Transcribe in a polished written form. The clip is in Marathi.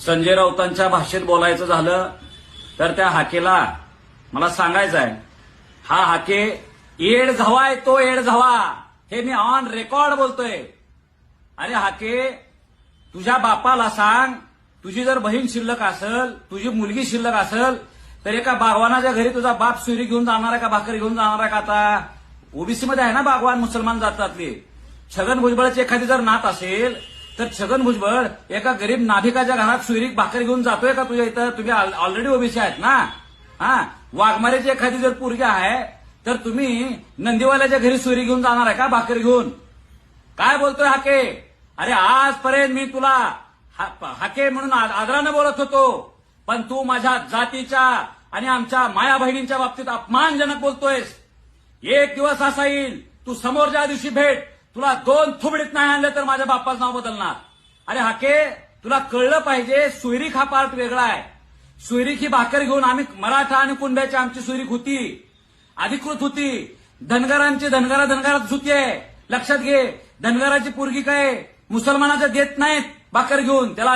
संजय राऊतांच्या भाषेत बोलायचं झालं तर त्या हाकेला मला सांगायचं आहे, हा हाके येड झावाय तो येड झावा, हे मी ऑन रेकॉर्ड बोलतोय. अरे हाके, तुझ्या बापाला सांग, तुझी जर बहीण शिल्लक असेल, तुझी मुलगी शिल्लक असेल, तर एका बागवानाच्या घरी तुझा बाप सुरी घेऊन जाणार आहे का, भाकरी घेऊन जाणार आहे का? आता ओबीसी मध्ये आहे ना बागवान, मुसलमान जातातले. छगन भुजबळाची एखादी जर नात असेल तर छगन भुजबळ एका गरीब नाभिकाच्या घरात सुरीक भाकरी घेऊन जातोय का तुझ्या इथं? तुम्ही ऑलरेडी ओबीसी आहेत ना. हा, वाघमारेची एखादी जर पोरगी आहे तर तुम्ही नंदीवाल्याच्या घरी सुरी घेऊन जाणार आहे का, भाकरी घेऊन? काय बोलतोय हाके? अरे आजपर्यंत मी तुला हाके म्हणून आदरानं बोलत होतो, पण तू माझ्या जातीच्या आणि आमच्या माया बहिणींच्या बाबतीत अपमानजनक बोलतोयस. एक दिवस असा येईल, तू समोरच्या दिवशी भेट, तुला 2 थुबडीत नाही आणलं तर माझ्या बाप्पाचं नाव बदलणार. अरे हाके, तुला कळलं पाहिजे, सुईरीक हा पार्ट वेगळा आहे. सुईरीक ही भाकर घेऊन आम्ही मराठा आणि कुंड्याची आमची सुईरीक होती, अधिकृत होती. धनगरांची धनगरात होती आहे. लक्षात घे, धनगराची पोरगी काय मुसलमानाच्या देत नाहीत भाकर घेऊन, त्याला